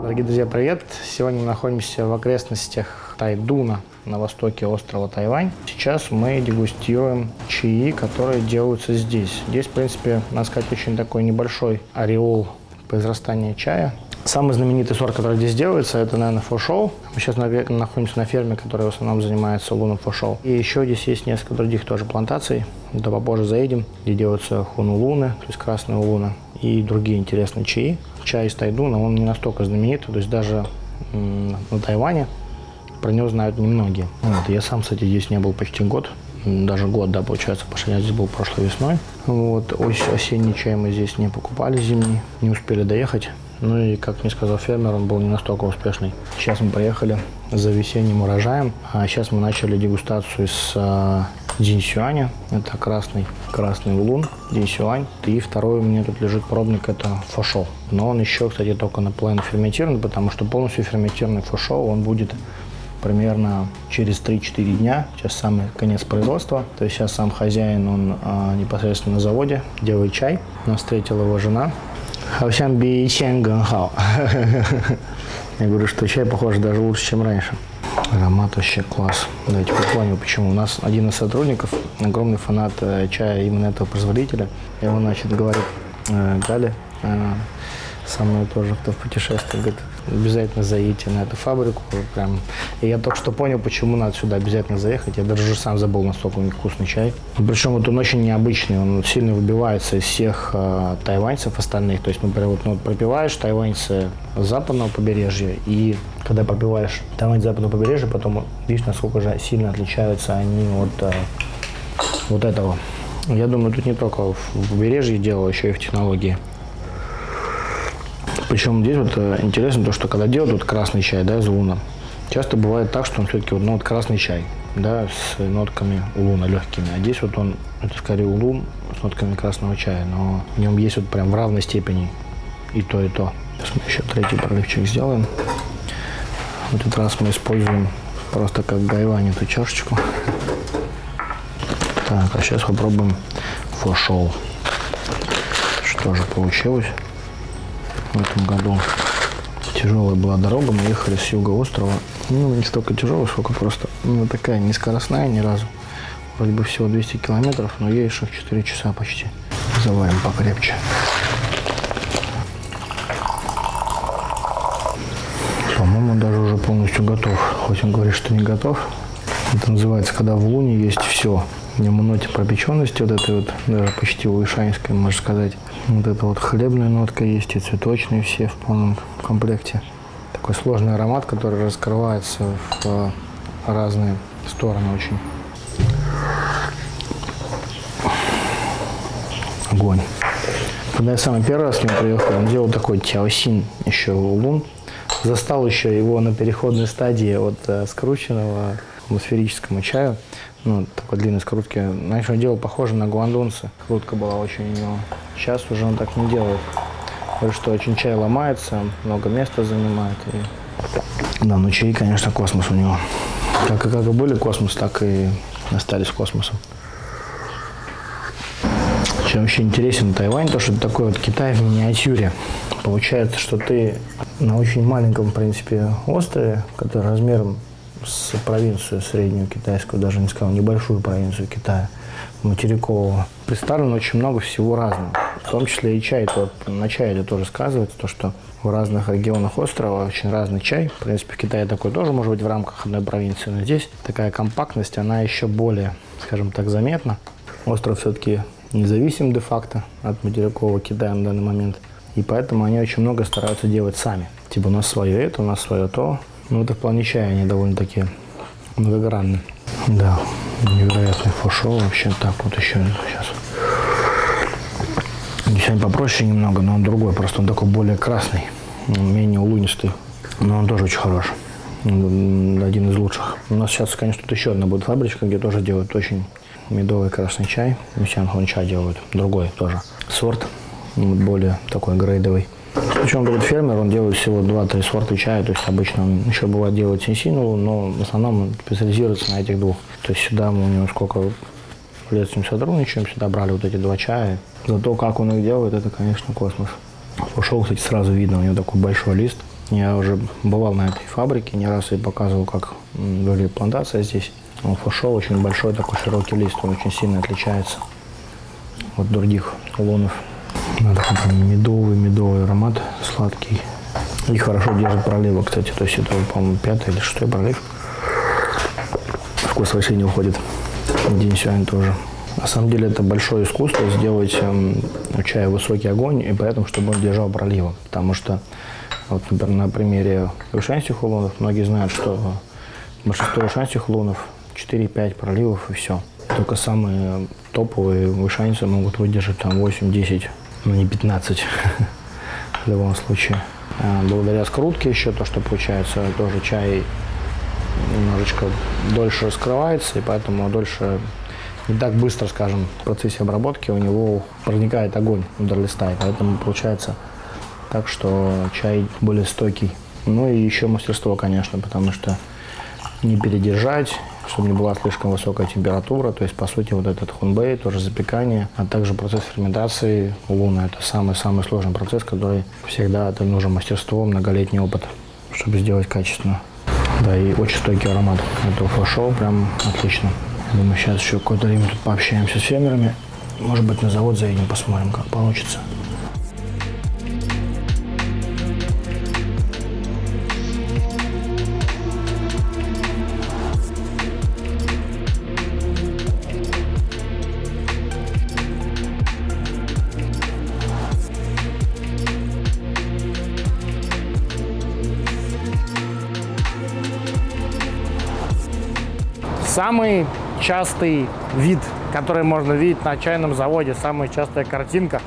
Дорогие друзья, привет! Сегодня мы находимся в окрестностях Тайдуна на востоке острова Тайвань. Сейчас мы дегустируем чаи, которые делаются здесь. Здесь, в принципе, надо сказать, очень такой небольшой ореол произрастания чая. Самый знаменитый сорт, который здесь делается, это, наверное, Фошоу. Мы сейчас находимся на ферме, которая в основном занимается луном Фошоу. И еще здесь есть несколько других тоже плантаций. Да попозже заедем, где делаются хунулуны, то есть красные улуны, и другие интересные чаи. Чай из Тайдуна, он не настолько знаменитый, то есть даже на Тайване про него знают немногие. Вот. Я сам, кстати, здесь не был почти год. Даже год, да, получается, потому я здесь был прошлой весной. Вот. Осенний чай мы здесь не покупали, зимний, не успели доехать. Ну и, как мне сказал фермер, он был не настолько успешный. Сейчас мы приехали за весенним урожаем, а сейчас мы начали дегустацию с Динсюаня. Это красный улун, Динсюань. И второй у меня тут лежит пробник, это Фошоу. Но он еще, кстати, только наполовину ферментирован, потому что полностью ферментированный Фошоу, он будет примерно через 3-4 дня. Сейчас самый конец производства. То есть сейчас сам хозяин, он непосредственно на заводе делает чай. Нас встретила его жена. Я говорю, что чай, похоже, даже лучше, чем раньше. Аромат вообще класс. Давайте понял, почему. У нас один из сотрудников, огромный фанат чая именно этого производителя. И он, значит, говорит, Галя, со мной тоже, кто в путешествии, говорит, обязательно заедьте на эту фабрику. Прям. И я только что понял, почему надо сюда обязательно заехать. Я даже уже сам забыл, настолько у них вкусный чай. Причем вот он очень необычный, он сильно выбивается из всех тайваньцев остальных. То есть, например, вот пропиваешь тайваньцы западного побережья, и когда пропиваешь тайвань западного побережья, потом видишь, насколько же сильно отличаются они от вот этого. Я думаю, тут не только в побережье дело, еще и в технологии. Причем здесь вот интересно то, что когда делают вот красный чай, да, из улуна, часто бывает так, что он все-таки вот красный чай, да, с нотками улуна легкими. А здесь вот он, это скорее улун с нотками красного чая, но в нем есть вот прям в равной степени и то, и то. Сейчас мы еще третий проливчик сделаем. В этот раз мы используем просто как гайвань эту чашечку. Так, а сейчас попробуем Фошоу. Что же получилось? В этом году тяжелая была дорога, мы ехали с юга острова. Ну, не столько тяжелая, сколько просто такая не скоростная ни разу. Вроде бы всего 200 километров, но едешь их 4 часа почти. Заварим покрепче. По-моему, даже уже полностью готов. Хоть он говорит, что не готов. Это называется, когда в луне есть все. В нем ноте пропеченности вот этой вот, даже почти уишанской, можно сказать. Вот эта вот хлебная нотка есть, и цветочные все в полном комплекте. Такой сложный аромат, который раскрывается в разные стороны очень. Огонь. Когда я самый первый раз к нему приехал, он делал такой тяосин еще улун. Застал еще его на переходной стадии от скрученного атмосферическому чаю. Ну, такой длинной скрутки. Раньше он делал похоже на гуандунцы. Крутка была очень у него. Сейчас уже он так не делает. Потому что очень чай ломается, много места занимает. И... Да, ну чаи, конечно, космос у него. Как и были космос, так и остались космосом. Чем вообще интересен Тайвань, то что это такой вот Китай в миниатюре. Получается, что ты на очень маленьком, в принципе, острове, который размером с провинцию среднюю китайскую, даже не сказал, небольшую провинцию Китая, материкового, представлено очень много всего разного. В том числе и чай. На чае это тоже сказывается, то, что в разных регионах острова очень разный чай. В принципе, в Китае такой тоже может быть в рамках одной провинции, но здесь такая компактность, она еще более, скажем так, заметна. Остров все-таки независим де-факто от материкового Китая на данный момент. И поэтому они очень много стараются делать сами. Типа у нас свое это, у нас свое то. Ну, это в плане чая они довольно-таки многогранны. Да, невероятный Фошоу вообще. Так, вот еще сейчас. Здесь он попроще немного, но он другой. Просто он такой более красный, менее улунистый. Но он тоже очень хорош. Один из лучших. У нас сейчас, конечно, тут еще одна будет фабричка, где тоже делают очень медовый красный чай. Мисянхон чай делают. Другой тоже сорт, более такой грейдовый. Причем говорит фермер, он делает всего 2-3 сорта чая, то есть обычно он еще бывает делает синсину, но в основном он специализируется на этих двух. То есть сюда мы у него сколько лет с ним сотрудничаем, всегда брали вот эти два чая. Зато как он их делает, это, конечно, космос. Фошоу, кстати, сразу видно, у него такой большой лист, Я уже бывал на этой фабрике, не раз и показывал, как выглядит плантация здесь. Фошол очень большой, такой широкий лист, он очень сильно отличается от других улунов. Такой медовый аромат, сладкий. И хорошо держит проливы, кстати. То есть это, по-моему, 5-й или 6-й пролив. Вкус вообще не уходит. Динсюань тоже. На самом деле это большое искусство сделать у чая высокий огонь, и поэтому, чтобы он держал проливы. Потому что, вот, например, на примере вышанских улунов, многие знают, что большинство вышанских улунов 4-5 проливов и все. Только самые топовые вышанцы могут выдержать там 8-10, но не 15 в любом случае. Благодаря скрутке еще то, что получается, тоже чай немножечко дольше раскрывается, и поэтому дольше, не так быстро, скажем, в процессе обработки у него проникает огонь внутрь листа, и поэтому получается так, что чай более стойкий. Ну и еще мастерство, конечно, потому что не передержать, чтобы не была слишком высокая температура. То есть, по сути, вот этот хунбэй, тоже запекание, а также процесс ферментации улуна. Это самый-самый сложный процесс, который всегда это нужно мастерство, многолетний опыт, чтобы сделать качественно. Да, и очень стойкий аромат этого фошоу, прям отлично. Я думаю, сейчас еще какое-то время тут пообщаемся с фермерами. Может быть, на завод заедем, посмотрим, как получится. Самый частый вид, который можно видеть на чайном заводе, самая частая картинка,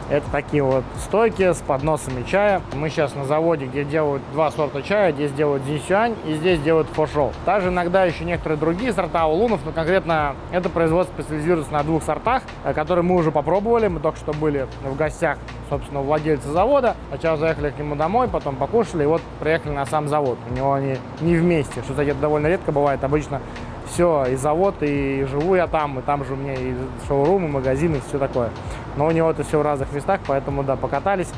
это такие вот стойки с подносами чая. Мы сейчас на заводе, где делают два сорта чая. Здесь делают Динсюань и здесь делают фошоу. Также иногда еще некоторые другие сорта улунов, но конкретно это производство специализируется на двух сортах, которые мы уже попробовали. Мы только что были в гостях, собственно, у владельца завода. Сначала заехали к нему домой, потом покушали, и вот приехали на сам завод. У него они не вместе, что, кстати, это довольно редко бывает. Обычно все, и завод, и живу я там, и там же у меня и шоурум, и магазин, и все такое. Но у него это все в разных местах, поэтому, да, покатались.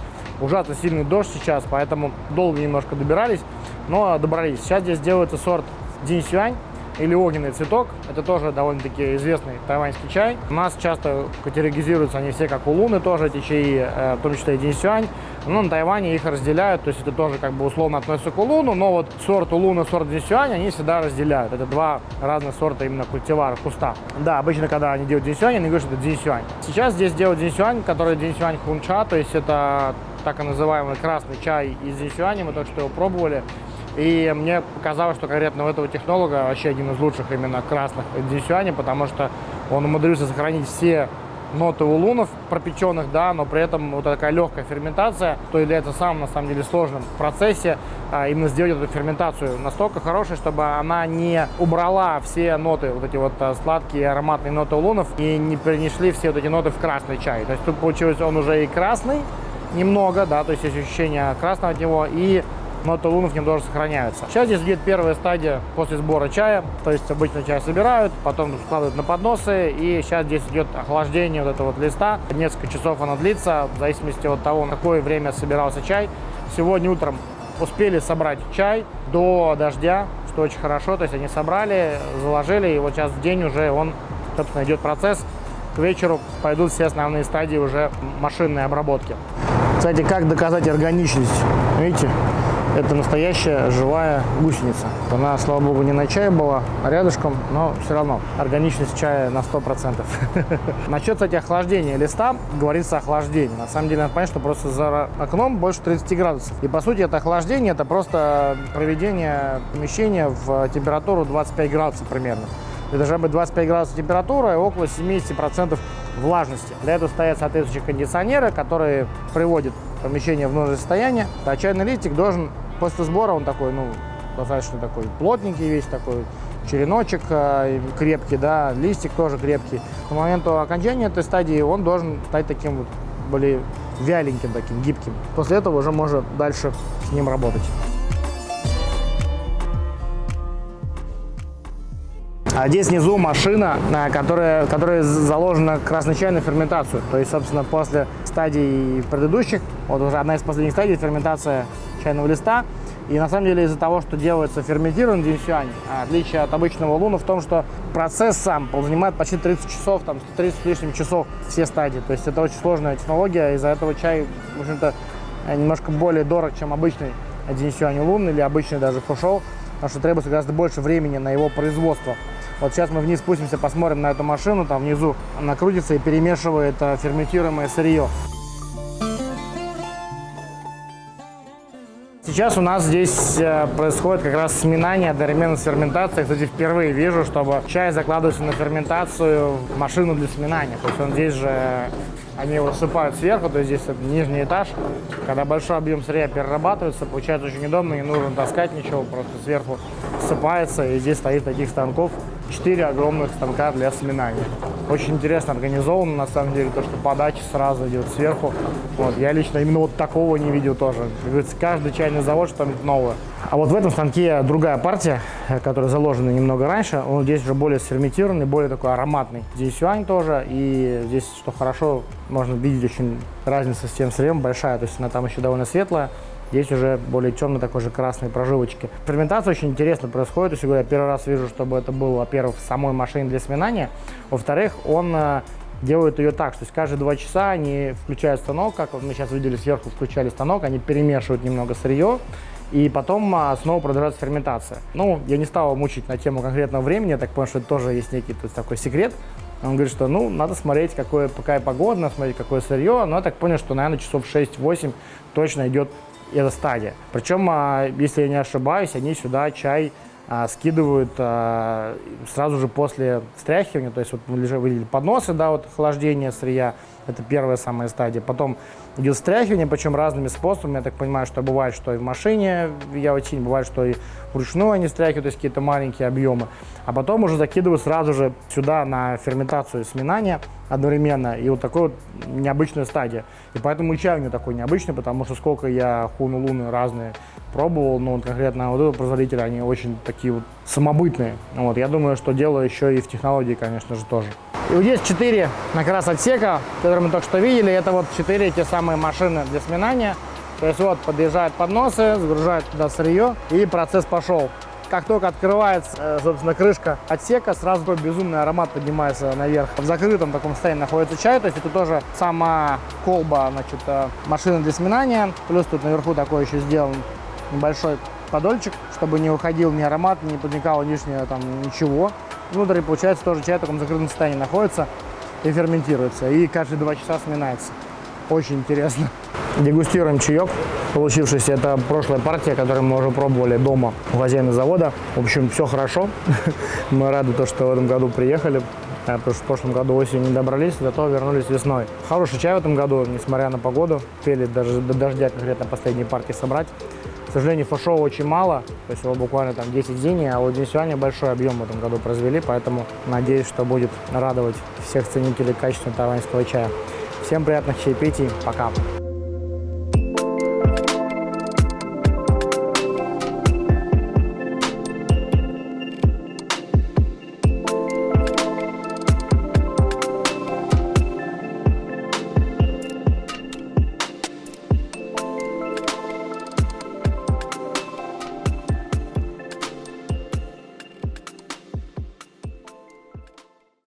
Ужасно сильный дождь сейчас, поэтому долго немножко добирались, но добрались. Сейчас здесь делается сорт Динсюань, или огненный цветок. Это тоже довольно-таки известный тайваньский чай. У нас часто категоризируются они все как улуны, тоже эти чаи, в том числе и Динсюань. Но на Тайване их разделяют, то есть это тоже как бы условно относится к улуну, но вот сорт улуна, сорт Динсюань они всегда разделяют. Это два разных сорта именно культивара, куста. Да, обычно, когда они делают Динсюань, они говорят, что это Динсюань. Сейчас здесь делают Динсюань, который Динсюань хунча, то есть это так и называемый красный чай из Динсюаня, мы только что его пробовали. И мне показалось, что конкретно у этого технолога вообще один из лучших именно красных Динсюаня, потому что он умудрился сохранить все ноты улунов пропеченных, да, но при этом вот такая легкая ферментация, что является самым, на самом деле, сложным в процессе, именно сделать эту ферментацию настолько хорошей, чтобы она не убрала все ноты, вот эти вот сладкие ароматные ноты улунов, и не перенесли все вот эти ноты в красный чай. То есть тут получилось он уже и красный немного, да, то есть есть ощущение красного от него, и ноты улунов в нем тоже сохраняются. Сейчас здесь идет первая стадия после сбора чая, то есть обычно чай собирают, потом складывают на подносы, и сейчас здесь идет охлаждение вот этого вот листа. Несколько часов оно длится, в зависимости от того, на какое время собирался чай. Сегодня утром успели собрать чай до дождя, что очень хорошо, то есть они собрали, заложили, и вот сейчас в день уже он, собственно, идет процесс. К вечеру пойдут все основные стадии уже машинной обработки. Кстати, как доказать органичность? Видите? Это настоящая живая гусеница. Она, слава богу, не на чае была, а рядышком, но все равно органичность чая на 100%. Насчет, кстати, охлаждения листа, говорится охлаждение. На самом деле, надо понять, что просто за окном больше 30 градусов. И, по сути, это охлаждение, это просто проведение помещения в температуру 25 градусов примерно. Это должна быть 25 градусов температура и около 70% влажности. Для этого стоят соответствующие кондиционеры, которые приводят помещение в нужное состояние. А чайный листик должен после сбора, он такой, ну, достаточно такой плотненький весь, такой череночек крепкий, да, листик тоже крепкий. К моменту окончания этой стадии он должен стать таким вот более вяленьким, таким гибким. После этого уже можно дальше с ним работать. А здесь внизу машина, которая заложена красный чай на ферментацию. То есть, собственно, после стадий предыдущих, вот уже одна из последних стадий — ферментация чайного листа. И на самом деле из-за того, что делается ферментированный динсюань, отличие от обычного луна в том, что процесс сам занимает почти 30 часов, там 30 с лишним часов все стадии. То есть это очень сложная технология, из-за этого чай, в общем-то, немножко более дорог, чем обычный динсюань лун или обычный даже фушоу, потому что требуется гораздо больше времени на его производство. Вот сейчас мы вниз спустимся, посмотрим на эту машину, там внизу она крутится и перемешивает ферментируемое сырье. Сейчас у нас здесь происходит как раз сминание одновременно с ферментацией. Кстати, впервые вижу, чтобы чай закладывается на ферментацию в машину для сминания. То есть он здесь же, они его всыпают сверху, то есть здесь нижний этаж. Когда большой объем сырья перерабатывается, получается очень удобно, не нужно таскать ничего, просто сверху всыпается. И здесь стоит таких станков 4 огромных станка для сминания. Очень интересно организовано, на самом деле, то, что подача сразу идет сверху. Вот, я лично именно вот такого не видел тоже. Как говорится, каждый чайный завод что-нибудь новое. А вот в этом станке другая партия, которая заложена немного раньше. Он здесь уже более сферментированный, более такой ароматный. Здесь юань тоже. И здесь, что хорошо, можно видеть очень разница с тем сырьем большая. То есть она там еще довольно светлая. Здесь уже более темные, такой же красные прожилочки. Ферментация очень интересно происходит. То есть, я первый раз вижу, чтобы это было, во-первых, в самой машине для сминания. Во-вторых, он делает ее так, что есть каждые 2 часа они включают станок, как вот мы сейчас видели сверху, включали станок, они перемешивают немного сырье, и потом снова продолжается ферментация. Ну, я не стал мучить на тему конкретного времени, я так понял, что это тоже есть некий такой секрет. Он говорит, что ну, надо смотреть, какая погода, надо смотреть, какое сырье, но я так понял, что, наверное, часов 6-8 точно идет эта стадия. Причем, если я не ошибаюсь, они сюда чай скидывают сразу же после встряхивания. То есть вот мы видели подносы, да, вот охлаждение сырья, это первая самая стадия. Потом идет встряхивание, причем разными способами. Я так понимаю, что бывает, что и в машине Яотинь, бывает, что и вручную они встряхивают, то есть какие-то маленькие объемы. А потом уже закидывают сразу же сюда на ферментацию и сминание одновременно. И вот такой вот необычная стадия. И поэтому и чай у него такой необычный, потому что сколько я хуну луны разные пробовал, но вот конкретно вот этого производителя, они очень такие вот самобытные. Вот, я думаю, что дело еще и в технологии, конечно же, тоже. И вот здесь 4 как раз отсека, которые мы только что видели. Это вот 4 те самые машины для сминания. То есть вот подъезжают подносы, загружают туда сырье, и процесс пошел. Как только открывается, собственно, крышка отсека, сразу такой безумный аромат поднимается наверх. В закрытом таком состоянии находится чай, то есть это тоже сама колба, значит, машина для сминания. Плюс тут наверху такой еще сделан небольшой подольчик, чтобы не уходил ни аромат, не подникало лишнего там ничего. Внутри, получается, тоже чай в таком закрытом состоянии находится и ферментируется. И каждые 2 часа сминается. Очень интересно. Дегустируем чаек получившийся. Это прошлая партия, которую мы уже пробовали дома у хозяина завода. В общем, все хорошо. Мы рады, что в этом году приехали. Потому что в прошлом году осенью не добрались, зато вернулись весной. Хороший чай в этом году, несмотря на погоду. Успели даже до дождя конкретно последние партии собрать. К сожалению, фушоу очень мало, то есть его буквально там 10 дней, а вот динсюаня большой объем в этом году произвели, поэтому надеюсь, что будет радовать всех ценителей качественного тайваньского чая. Всем приятных чаепитий, пока!